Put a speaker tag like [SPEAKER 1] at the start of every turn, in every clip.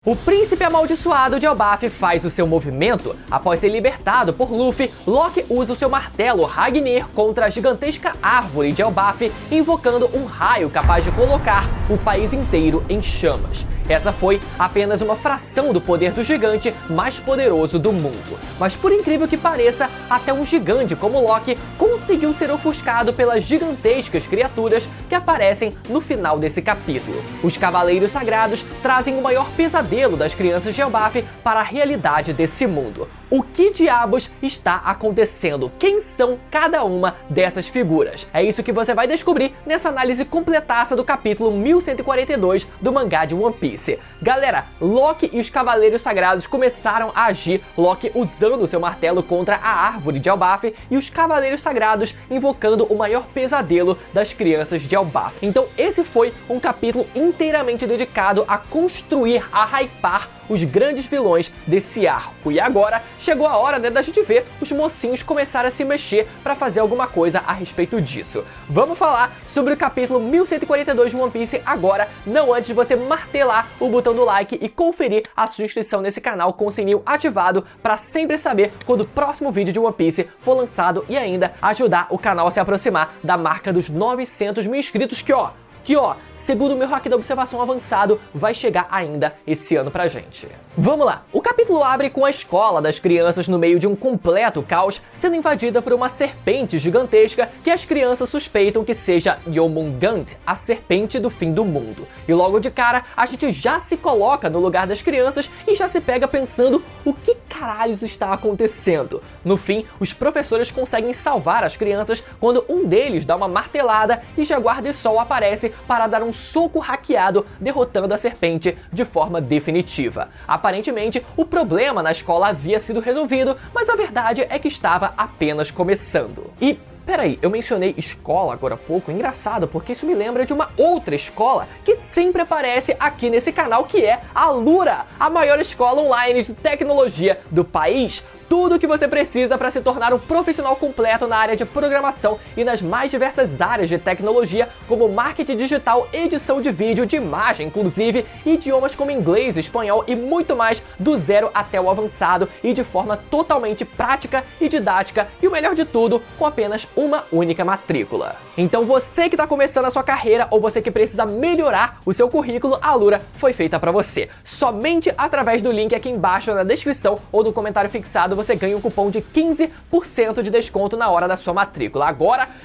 [SPEAKER 1] O príncipe amaldiçoado de Elbaf faz o seu movimento. Após ser libertado por Luffy, Lock usa o seu martelo Ragnir contra a gigantesca árvore de Elbaf, invocando um raio capaz de colocar o país inteiro em chamas. Essa foi apenas uma fração do poder do gigante mais poderoso do mundo. Mas por incrível que pareça, até um gigante como Lock conseguiu ser ofuscado pelas gigantescas criaturas que aparecem no final desse capítulo. Os Cavaleiros Sagrados trazem o maior pesadelo das crianças de Elbaf para a realidade desse mundo. O que diabos está acontecendo? Quem são cada uma dessas figuras? É isso que você vai descobrir nessa análise completaça do capítulo 1142 do mangá de One Piece. Galera, Lock e os Cavaleiros Sagrados começaram a agir, Lock usando seu martelo contra a árvore de Elbaf e os Cavaleiros Sagrados invocando o maior pesadelo das crianças de Elbaf. Então esse foi um capítulo inteiramente dedicado a construir, a hypar os grandes vilões desse arco. E agora chegou a hora, da gente ver os mocinhos começarem a se mexer para fazer alguma coisa a respeito disso. Vamos falar sobre o capítulo 1142 de One Piece agora, não antes de você martelar o botão do like e conferir a sua inscrição nesse canal com o sininho ativado para sempre saber quando o próximo vídeo de One Piece for lançado e ainda ajudar o canal a se aproximar da marca dos 900 mil inscritos que segundo o meu hack da observação avançado, vai chegar ainda esse ano pra gente. Vamos lá! O capítulo abre com a escola das crianças no meio de um completo caos, sendo invadida por uma serpente gigantesca que as crianças suspeitam que seja Yomungunt, a serpente do fim do mundo. E logo de cara, a gente já se coloca no lugar das crianças e já se pega pensando o que caralhos está acontecendo. No fim, os professores conseguem salvar as crianças quando um deles dá uma martelada e Jaguar de Sol aparece para dar um soco hackeado, derrotando a serpente de forma definitiva. Aparentemente, o problema na escola havia sido resolvido, mas a verdade é que estava apenas começando. E peraí, eu mencionei escola agora há pouco, engraçado, porque isso me lembra de uma outra escola que sempre aparece aqui nesse canal, que é a Alura, a maior escola online de tecnologia do país. Tudo o que você precisa para se tornar um profissional completo na área de programação e nas mais diversas áreas de tecnologia, como marketing digital, edição de vídeo, de imagem inclusive, idiomas como inglês, espanhol e muito mais, do zero até o avançado e de forma totalmente prática e didática, e o melhor de tudo, com apenas uma única matrícula. Então você que está começando a sua carreira ou você que precisa melhorar o seu currículo, a Alura foi feita para você. Somente através do link aqui embaixo na descrição ou no comentário fixado você ganha um cupom de 15% de desconto na hora da sua matrícula.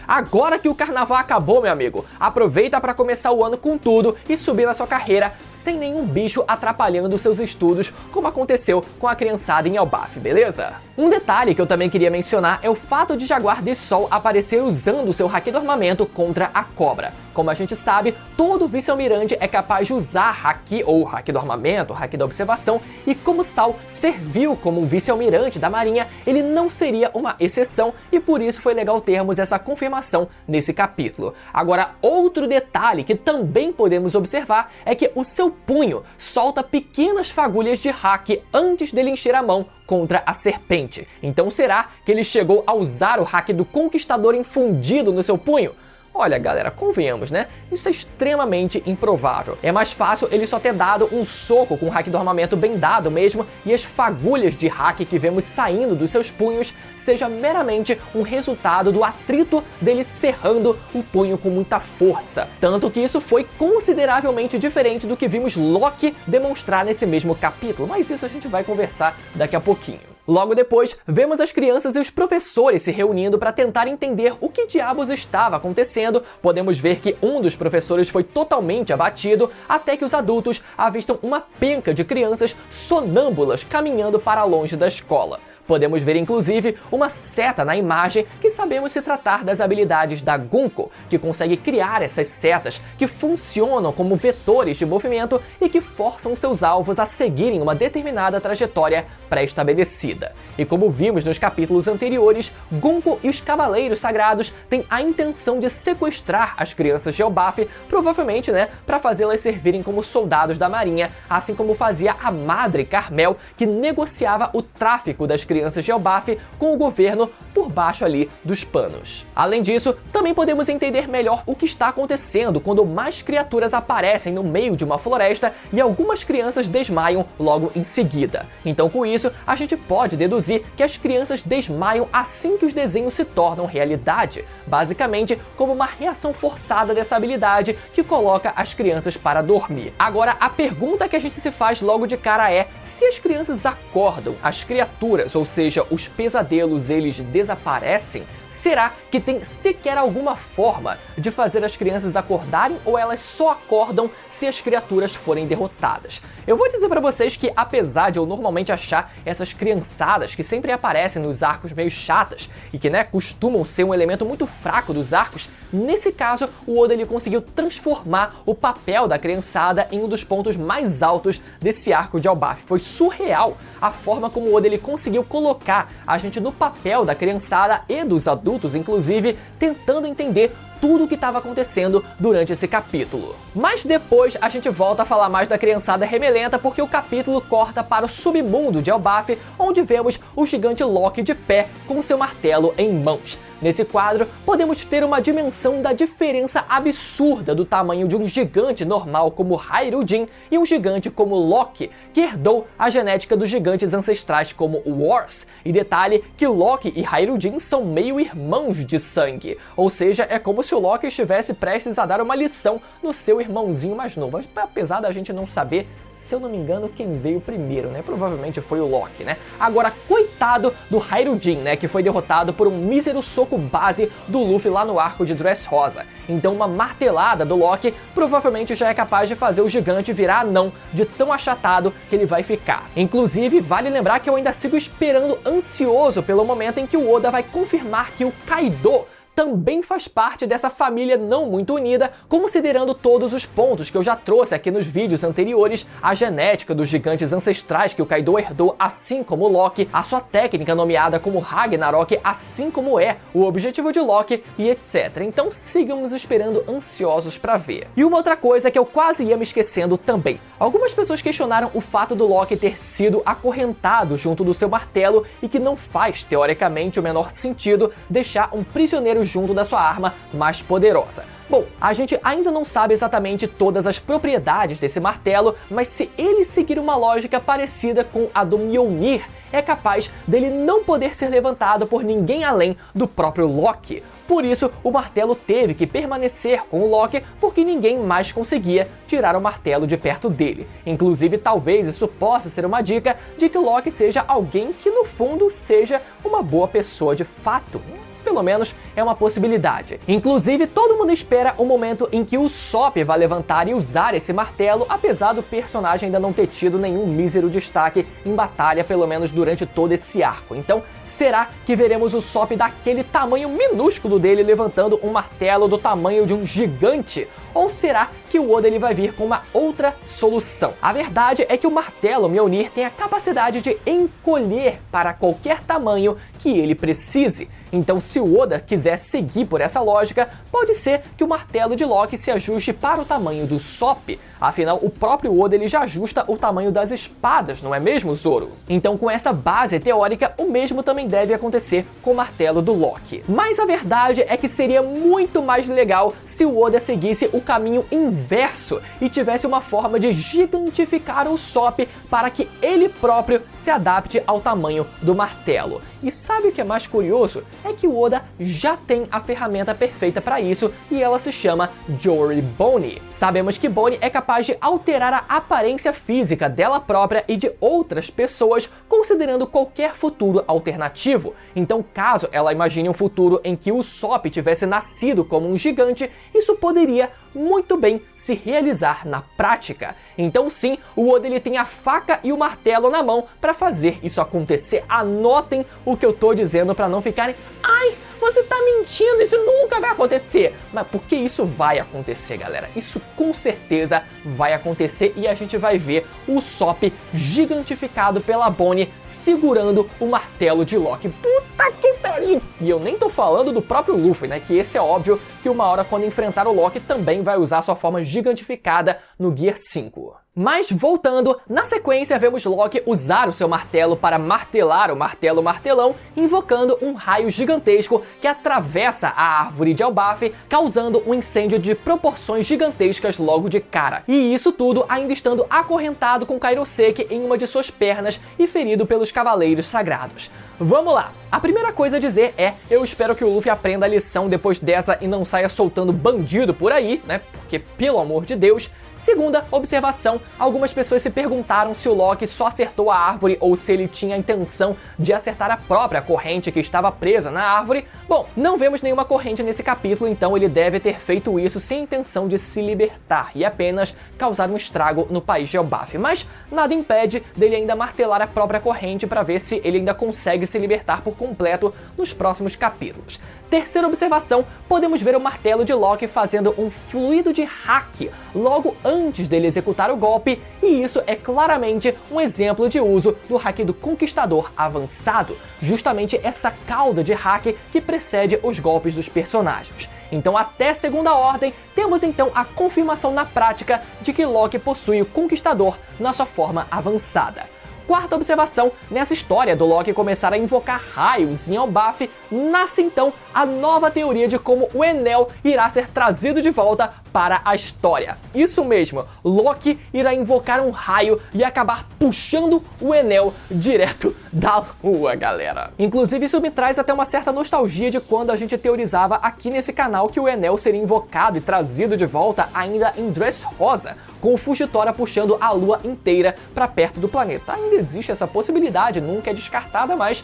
[SPEAKER 1] Agora que o carnaval acabou, meu amigo, aproveita para começar o ano com tudo e subir na sua carreira sem nenhum bicho atrapalhando os seus estudos, como aconteceu com a criançada em Elbaf, beleza? Um detalhe que eu também queria mencionar é o fato de Jaguar de Sol aparecer usando o seu haki do armamento contra a cobra. Como a gente sabe, todo vice-almirante é capaz de usar haki ou haki do armamento, haki da observação, e como Sal serviu como um vice-almirante da marinha, ele não seria uma exceção e por isso foi legal termos essa confirmação nesse capítulo. Agora, outro detalhe que também podemos observar é que o seu punho solta pequenas fagulhas de haki antes dele encher a mão contra a serpente. Então será que ele chegou a usar o haki do Conquistador infundido no seu punho? Olha, galera, convenhamos, né? Isso é extremamente improvável. É mais fácil ele só ter dado um soco com o haki do armamento bem dado mesmo e as fagulhas de haki que vemos saindo dos seus punhos seja meramente um resultado do atrito dele serrando o punho com muita força. Tanto que isso foi consideravelmente diferente do que vimos Lock demonstrar nesse mesmo capítulo, mas isso a gente vai conversar daqui a pouquinho. Logo depois, vemos as crianças e os professores se reunindo para tentar entender o que diabos estava acontecendo. Podemos ver que um dos professores foi totalmente abatido, até que os adultos avistam uma penca de crianças sonâmbulas caminhando para longe da escola. Podemos ver inclusive uma seta na imagem que sabemos se tratar das habilidades da Gunko, que consegue criar essas setas que funcionam como vetores de movimento e que forçam seus alvos a seguirem uma determinada trajetória pré-estabelecida. E como vimos nos capítulos anteriores, Gunko e os Cavaleiros Sagrados têm a intenção de sequestrar as crianças de Elbaf, provavelmente, para fazê-las servirem como soldados da marinha, assim como fazia a Madre Carmel, que negociava o tráfico das crianças crianças de Elbaf com o governo por baixo ali dos panos. Além disso, também podemos entender melhor o que está acontecendo quando mais criaturas aparecem no meio de uma floresta e algumas crianças desmaiam logo em seguida. Então, com isso, a gente pode deduzir que as crianças desmaiam assim que os desenhos se tornam realidade, basicamente como uma reação forçada dessa habilidade que coloca as crianças para dormir. Agora, a pergunta que a gente se faz logo de cara é: se as crianças acordam, as criaturas, ou seja, os pesadelos, eles desaparecem? Será que tem sequer alguma forma de fazer as crianças acordarem, ou elas só acordam se as criaturas forem derrotadas? Eu vou dizer pra vocês que, apesar de eu normalmente achar essas criançadas que sempre aparecem nos arcos meio chatas e que, costumam ser um elemento muito fraco dos arcos, nesse caso o Oda ele conseguiu transformar o papel da criançada em um dos pontos mais altos desse arco de Elbaf. Foi surreal a forma como o Oda ele conseguiu colocar a gente no papel da criançada e dos adultos, inclusive, tentando entender tudo o que estava acontecendo durante esse capítulo. Mas depois a gente volta a falar mais da criançada remelenta, porque o capítulo corta para o submundo de Elbaf, onde vemos o gigante Loki de pé com seu martelo em mãos. Nesse quadro, podemos ter uma dimensão da diferença absurda do tamanho de um gigante normal como Hyrule e um gigante como Loki, que herdou a genética dos gigantes ancestrais como o Wars. E detalhe que Loki e Hyrule são meio irmãos de sangue, ou seja, é como se o Loki estivesse prestes a dar uma lição no seu irmãozinho mais novo. Apesar da gente não saber, se eu não me engano, quem veio primeiro, Provavelmente foi o Loki, Agora, coitado do Hyrule, que foi derrotado por um mísero soco base do Luffy lá no arco de Dressrosa. Então uma martelada do Loki provavelmente já é capaz de fazer o gigante virar anão de tão achatado que ele vai ficar. Inclusive, vale lembrar que eu ainda sigo esperando ansioso pelo momento em que o Oda vai confirmar que o Kaido também faz parte dessa família não muito unida, considerando todos os pontos que eu já trouxe aqui nos vídeos anteriores, a genética dos gigantes ancestrais que o Kaido herdou, assim como o Loki, a sua técnica nomeada como Ragnarok, assim como é o objetivo de Loki e etc. Então sigamos esperando ansiosos para ver. E uma outra coisa que eu quase ia me esquecendo também. Algumas pessoas questionaram o fato do Loki ter sido acorrentado junto do seu martelo e que não faz, teoricamente, o menor sentido deixar um prisioneiro junto da sua arma mais poderosa. Bom, a gente ainda não sabe exatamente todas as propriedades desse martelo, mas se ele seguir uma lógica parecida com a do Mjolnir, é capaz dele não poder ser levantado por ninguém além do próprio Loki. Por isso, o martelo teve que permanecer com o Loki, porque ninguém mais conseguia tirar o martelo de perto dele. Inclusive, talvez isso possa ser uma dica de que o Loki seja alguém que, no fundo, seja uma boa pessoa de fato. Pelo menos é uma possibilidade. Inclusive, todo mundo espera o momento em que o Usopp vai levantar e usar esse martelo, apesar do personagem ainda não ter tido nenhum mísero destaque em batalha, pelo menos durante todo esse arco. Então, será que veremos o Usopp daquele tamanho minúsculo dele levantando um martelo do tamanho de um gigante? Ou será que o Oda ele vai vir com uma outra solução? A verdade é que o martelo Mjolnir tem a capacidade de encolher para qualquer tamanho que ele precise. Então, se o Oda quiser seguir por essa lógica, pode ser que o martelo de Loki se ajuste para o tamanho do Usopp. Afinal, o próprio Oda ele já ajusta o tamanho das espadas, não é mesmo, Zoro? Então, com essa base teórica, o mesmo também deve acontecer com o martelo do Loki. Mas a verdade é que seria muito mais legal se o Oda seguisse o caminho inverso e tivesse uma forma de gigantificar o Usopp para que ele próprio se adapte ao tamanho do martelo. E sabe o que é mais curioso? É que o Oda já tem a ferramenta perfeita para isso e ela se chama Jory Bone. Sabemos que Bone é capaz de alterar a aparência física dela própria e de outras pessoas, considerando qualquer futuro alternativo. Então, caso ela imagine um futuro em que o Usopp tivesse nascido como um gigante, isso poderia muito bem se realizar na prática. Então sim, o Oda ele tem a faca e o martelo na mão para fazer isso acontecer. Anotem o que eu tô dizendo para não ficarem: ai, você tá mentindo, isso nunca vai acontecer. Mas porque isso vai acontecer, galera. Isso com certeza vai acontecer e a gente vai ver o Usopp gigantificado pela Bonnie segurando o martelo de Loki. Puta que pariu! E eu nem tô falando do próprio Luffy, que esse é óbvio que uma hora quando enfrentar o Loki também vai usar sua forma gigantificada no Gear 5. Mas voltando, na sequência vemos Loki usar o seu martelo para martelar o martelo martelão, invocando um raio gigantesco que atravessa a árvore de Elbaf, causando um incêndio de proporções gigantescas logo de cara. E isso tudo ainda estando acorrentado com Kairosek em uma de suas pernas e ferido pelos Cavaleiros Sagrados. Vamos lá! A primeira coisa a dizer é, eu espero que o Luffy aprenda a lição depois dessa e não saia soltando bandido por aí, né? Porque, pelo amor de Deus. Segunda observação, algumas pessoas se perguntaram se o Loki só acertou a árvore ou se ele tinha a intenção de acertar a própria corrente que estava presa na árvore. Bom, não vemos nenhuma corrente nesse capítulo, então ele deve ter feito isso sem intenção de se libertar e apenas causar um estrago no país de Elbaf. Mas nada impede dele ainda martelar a própria corrente para ver se ele ainda consegue se libertar por completo nos próximos capítulos. Terceira observação, podemos ver o martelo de Loki fazendo um fluido de hack logo antes dele executar o golpe, e isso é claramente um exemplo de uso do hack do Conquistador avançado, justamente essa cauda de hack que precede os golpes dos personagens. Então, até segunda ordem, temos então a confirmação na prática de que Loki possui o Conquistador na sua forma avançada. Quarta observação, nessa história do Loki começar a invocar raios em Elbaf, nasce então a nova teoria de como o Enel irá ser trazido de volta para a história. Isso mesmo, Loki irá invocar um raio e acabar puxando o Enel direto da lua, galera. Inclusive isso me traz até uma certa nostalgia de quando a gente teorizava aqui nesse canal que o Enel seria invocado e trazido de volta ainda em Dressrosa, com o Fujitora puxando a lua inteira para perto do planeta. Ainda existe essa possibilidade, nunca é descartada, mas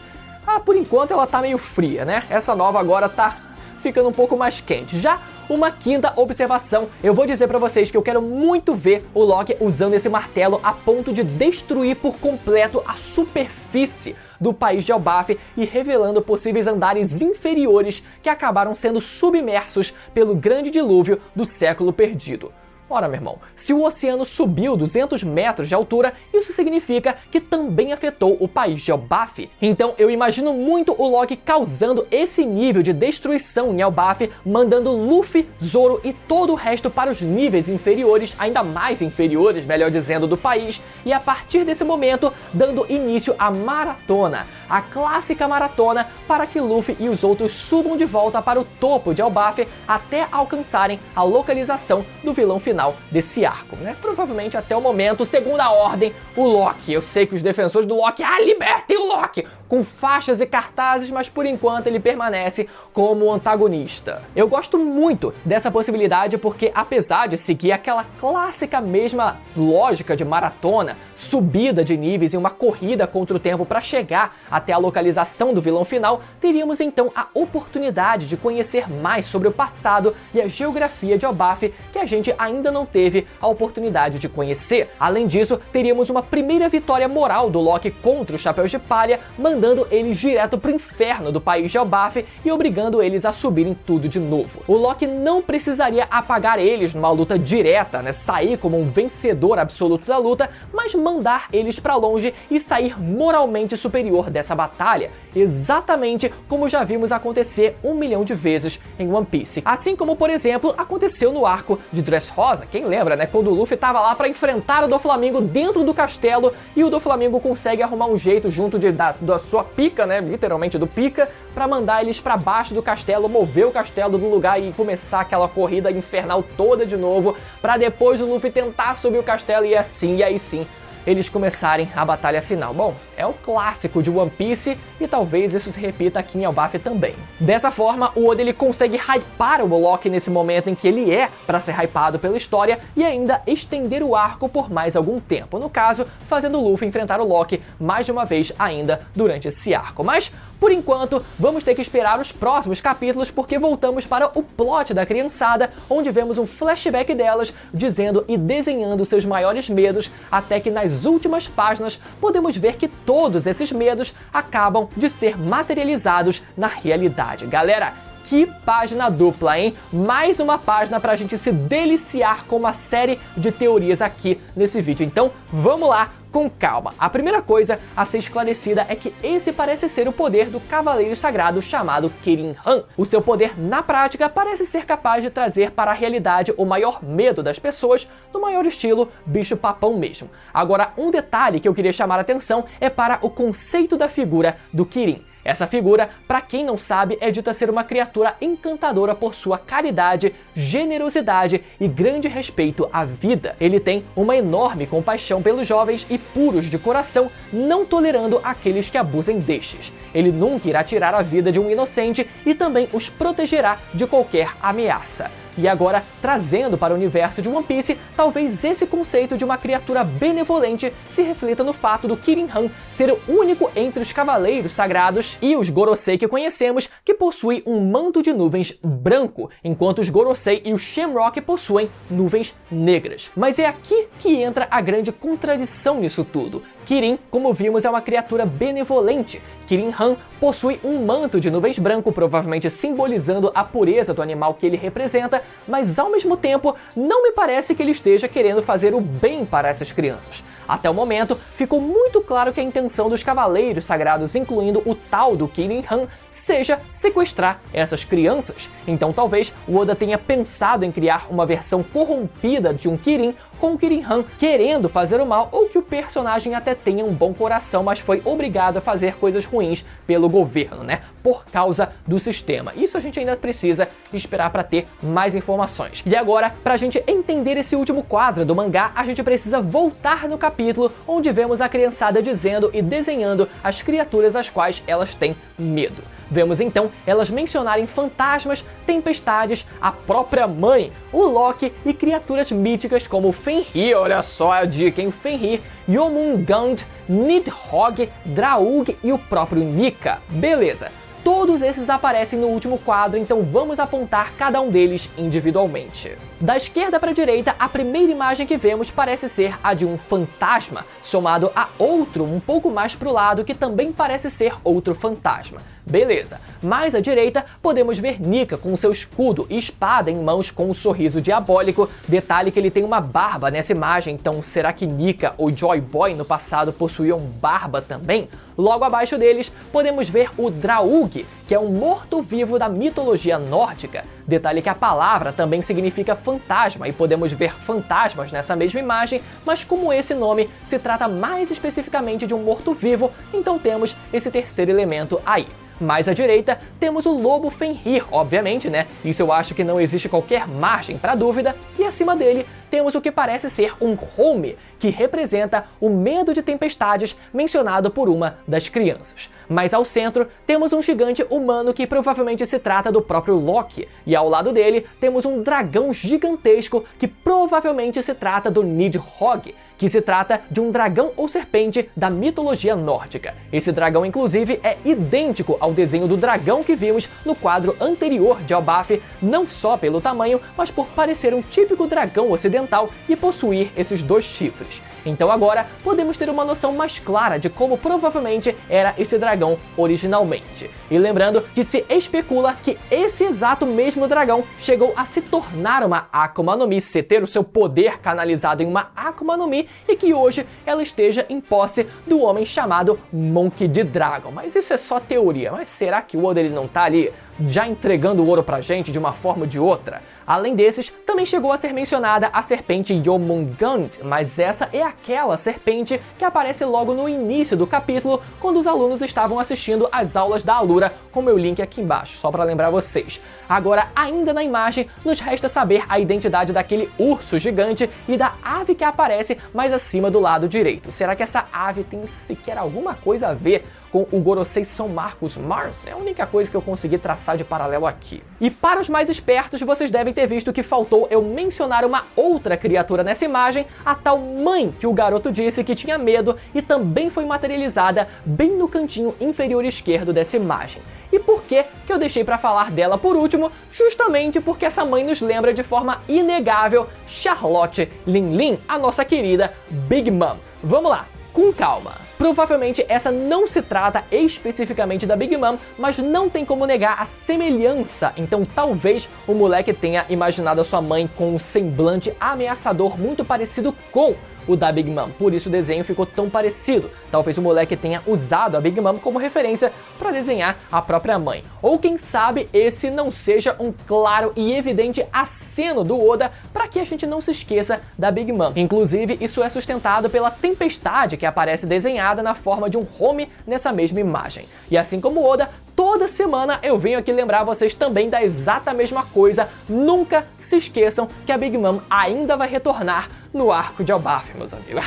[SPEAKER 1] por enquanto ela tá meio fria, né? Essa nova agora tá ficando um pouco mais quente. Já uma quinta observação, eu vou dizer pra vocês que eu quero muito ver o Loki usando esse martelo a ponto de destruir por completo a superfície do país de Elbaf e revelando possíveis andares inferiores que acabaram sendo submersos pelo grande dilúvio do século perdido. Ora, meu irmão, se o oceano subiu 200 metros de altura, isso significa que também afetou o país de Elbaf. Então eu imagino muito o Loki causando esse nível de destruição em Elbaf, mandando Luffy, Zoro e todo o resto para os níveis inferiores, ainda mais inferiores, melhor dizendo, do país, e a partir desse momento dando início à maratona, a clássica maratona, para que Luffy e os outros subam de volta para o topo de Elbaf até alcançarem a localização do vilão final desse arco, né? Provavelmente até o momento, segunda ordem, o Loki. Eu sei que os defensores do Loki, libertem o Loki, com faixas e cartazes, mas por enquanto ele permanece como antagonista. Eu gosto muito dessa possibilidade porque, apesar de seguir aquela clássica mesma lógica de maratona, subida de níveis e uma corrida contra o tempo para chegar até a localização do vilão final, teríamos então a oportunidade de conhecer mais sobre o passado e a geografia de Elbaf que a gente ainda não teve a oportunidade de conhecer. Além disso, teríamos uma primeira vitória moral do Loki contra os Chapéus de Palha, mandando eles direto pro inferno do país de Elbaf e obrigando eles a subirem tudo de novo. O Loki não precisaria apagar eles numa luta direta, né, sair como um vencedor absoluto da luta, mas mandar eles pra longe e sair moralmente superior dessa batalha, exatamente como já vimos acontecer 1 milhão de vezes em One Piece. Assim como, por exemplo, aconteceu no arco de Dressrosa, quem lembra, né, quando o Luffy tava lá pra enfrentar o Doflamingo dentro do castelo e o Doflamingo consegue arrumar um jeito junto da sua pica, né, literalmente do pica, pra mandar eles pra baixo do castelo, mover o castelo do lugar e começar aquela corrida infernal toda de novo, pra depois o Luffy tentar subir o castelo e aí sim eles começarem a batalha final. Bom, é o clássico de One Piece e talvez isso se repita aqui em Elbaf também. Dessa forma, o Oda ele consegue hypar o Loki nesse momento em que ele é para ser hypado pela história e ainda estender o arco por mais algum tempo. No caso, fazendo o Luffy enfrentar o Loki mais de uma vez ainda durante esse arco. Mas, por enquanto, vamos ter que esperar os próximos capítulos porque voltamos para o plot da criançada, onde vemos um flashback delas dizendo e desenhando seus maiores medos, até que nas últimas páginas podemos ver que todos esses medos acabam de ser materializados na realidade. Galera, que página dupla, hein? Mais uma página pra gente se deliciar com uma série de teorias aqui nesse vídeo. Então, vamos lá, Com calma, a primeira coisa a ser esclarecida é que esse parece ser o poder do Cavaleiro Sagrado chamado Kirin Han. O seu poder, na prática, parece ser capaz de trazer para a realidade o maior medo das pessoas, no maior estilo bicho-papão mesmo. Agora, um detalhe que eu queria chamar a atenção é para o conceito da figura do Kirin. Essa figura, para quem não sabe, é dita ser uma criatura encantadora por sua caridade, generosidade e grande respeito à vida. Ele tem uma enorme compaixão pelos jovens e puros de coração, não tolerando aqueles que abusem destes. Ele nunca irá tirar a vida de um inocente e também os protegerá de qualquer ameaça. E agora, trazendo para o universo de One Piece, talvez esse conceito de uma criatura benevolente se reflita no fato do Kirin Han ser o único entre os Cavaleiros Sagrados e os Gorosei que conhecemos que possui um manto de nuvens branco, enquanto os Gorosei e o Shamrock possuem nuvens negras. Mas é aqui que entra a grande contradição nisso tudo. Kirin, como vimos, é uma criatura benevolente. Kirin Han possui um manto de nuvens branco, provavelmente simbolizando a pureza do animal que ele representa, mas ao mesmo tempo não me parece que ele esteja querendo fazer o bem para essas crianças. Até o momento, ficou muito claro que a intenção dos Cavaleiros Sagrados, incluindo o tal do Kirin Han, seja sequestrar essas crianças. Então talvez o Oda tenha pensado em criar uma versão corrompida de um Kirin, com o Kirin Han querendo fazer o mal, ou que o personagem até tenha um bom coração, mas foi obrigado a fazer coisas ruins pelo governo, né? Por causa do sistema. Isso a gente ainda precisa esperar para ter mais informações. E agora, pra gente entender esse último quadro do mangá, a gente precisa voltar no capítulo onde vemos a criançada dizendo e desenhando as criaturas às quais elas têm medo. Vemos então elas mencionarem fantasmas, tempestades, a própria mãe, o Loki e criaturas míticas como Fenrir, olha só a dica, hein? Fenrir, Jomungand, Nidhogg, Draug e o próprio Nika. Beleza. Todos esses aparecem no último quadro, então vamos apontar cada um deles individualmente. Da esquerda para a direita, a primeira imagem que vemos parece ser a de um fantasma, somado a outro um pouco mais para o lado que também parece ser outro fantasma. Beleza, mais à direita podemos ver Nika com seu escudo e espada em mãos com um sorriso diabólico, detalhe que ele tem uma barba nessa imagem, então será que Nika ou Joy Boy no passado possuíam barba também? Logo abaixo deles podemos ver o Draug, que é um morto-vivo da mitologia nórdica, detalhe que a palavra também significa fantasma e podemos ver fantasmas nessa mesma imagem, mas como esse nome se trata mais especificamente de um morto-vivo, então temos esse terceiro elemento aí. Mais à direita, temos o lobo Fenrir, obviamente, né? Isso eu acho que não existe qualquer margem para dúvida. E acima dele, temos o que parece ser um Home, que representa o medo de tempestades mencionado por uma das crianças. Mais ao centro, temos um gigante humano que provavelmente se trata do próprio Loki. E ao lado dele, temos um dragão gigantesco que provavelmente se trata do Nidhogg, que se trata de um dragão ou serpente da mitologia nórdica. Esse dragão, inclusive, é idêntico ao desenho do dragão que vimos no quadro anterior de Elbaf, não só pelo tamanho, mas por parecer um típico dragão ocidental e possuir esses dois chifres. Então agora podemos ter uma noção mais clara de como provavelmente era esse dragão originalmente. E lembrando que se especula que esse exato mesmo dragão chegou a se tornar uma Akuma no Mi, se ter o seu poder canalizado em uma Akuma no Mi, e que hoje ela esteja em posse do homem chamado Monkey D. Dragon. Mas isso é só teoria, mas será que o Oda ele não tá ali já entregando o ouro pra gente de uma forma ou de outra? Além desses, também chegou a ser mencionada a serpente Jomungand, mas essa é aquela serpente que aparece logo no início do capítulo, quando os alunos estavam assistindo às aulas da Alura, com meu link aqui embaixo, só para lembrar vocês. Agora, ainda na imagem, nos resta saber a identidade daquele urso gigante e da ave que aparece mais acima do lado direito. Será que essa ave tem sequer alguma coisa a ver com o Gorosei São Marcos Mars? É a única coisa que eu consegui traçar de paralelo aqui. E para os mais espertos, vocês devem ter visto que faltou eu mencionar uma outra criatura nessa imagem, a tal mãe que o garoto disse que tinha medo e também foi materializada bem no cantinho inferior esquerdo dessa imagem. E por que eu deixei para falar dela por último? Justamente porque essa mãe nos lembra de forma inegável Charlotte Linlin, a nossa querida Big Mom. Vamos lá, com calma. Provavelmente essa não se trata especificamente da Big Mom, mas não tem como negar a semelhança, então talvez o moleque tenha imaginado a sua mãe com um semblante ameaçador muito parecido com o da Big Mom, por isso o desenho ficou tão parecido. Talvez o moleque tenha usado a Big Mom como referência para desenhar a própria mãe. Ou quem sabe esse não seja um claro e evidente aceno do Oda para que a gente não se esqueça da Big Mom. Inclusive, isso é sustentado pela tempestade que aparece desenhada na forma de um home nessa mesma imagem. E assim como Oda, toda semana eu venho aqui lembrar vocês também da exata mesma coisa. Nunca se esqueçam que a Big Mom ainda vai retornar no arco de Elbaf, meus amigos.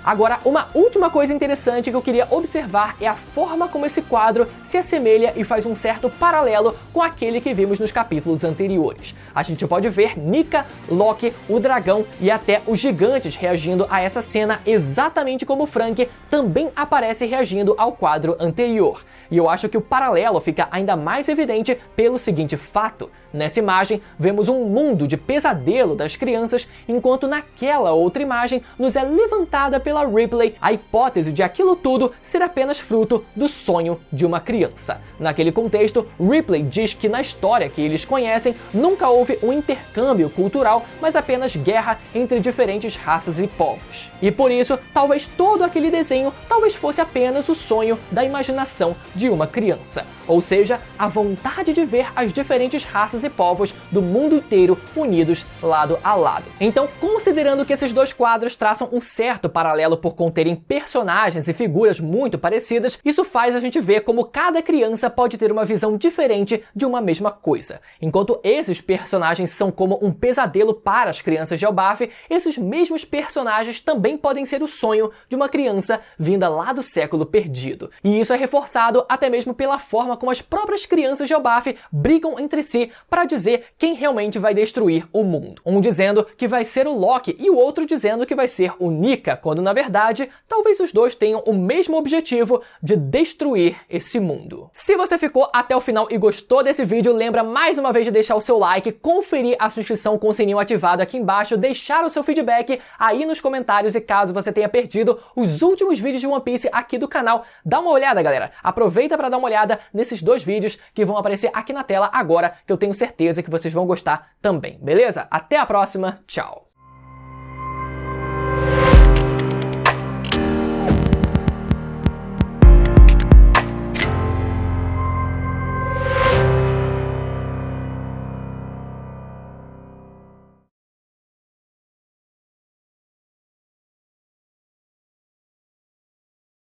[SPEAKER 1] Agora, uma última coisa interessante que eu queria observar é a forma como esse quadro se assemelha e faz um certo paralelo com aquele que vimos nos capítulos anteriores. A gente pode ver Nika, Loki, o dragão e até os gigantes reagindo a essa cena exatamente como Franky também aparece reagindo ao quadro anterior. E eu acho que o paralelo fica ainda mais evidente pelo seguinte fato. Nessa imagem, vemos um mundo de pesadelo das crianças, enquanto naquela outra imagem nos é levantada pela Ripley a hipótese de aquilo tudo ser apenas fruto do sonho de uma criança. Naquele contexto, Ripley diz que na história que eles conhecem nunca houve um intercâmbio cultural, mas apenas guerra entre diferentes raças e povos. E por isso, talvez todo aquele desenho talvez fosse apenas o sonho da imaginação de uma criança. Ou seja, a vontade de ver as diferentes raças e povos do mundo inteiro unidos lado a lado. Então, considerando que esses dois quadros traçam um certo paralelo por conterem personagens e figuras muito parecidas, isso faz a gente ver como cada criança pode ter uma visão diferente de uma mesma coisa. Enquanto esses personagens são como um pesadelo para as crianças de Elbaf, esses mesmos personagens também podem ser o sonho de uma criança vinda lá do século perdido. E isso é reforçado até mesmo pela forma como as próprias crianças de Elbaf brigam entre si para dizer quem realmente vai destruir o mundo. Um dizendo que vai ser o Loki e o outro dizendo que vai ser o Nika, quando na verdade, talvez os dois tenham o mesmo objetivo de destruir esse mundo. Se você ficou até o final e gostou desse vídeo, lembra mais uma vez de deixar o seu like, conferir a sua inscrição com o sininho ativado aqui embaixo, deixar o seu feedback aí nos comentários e caso você tenha perdido os últimos vídeos de One Piece aqui do canal, dá uma olhada, galera. Aproveita para dar uma olhada nesses dois vídeos que vão aparecer aqui na tela agora, que eu tenho certeza que vocês vão gostar também, beleza? Até a próxima, tchau!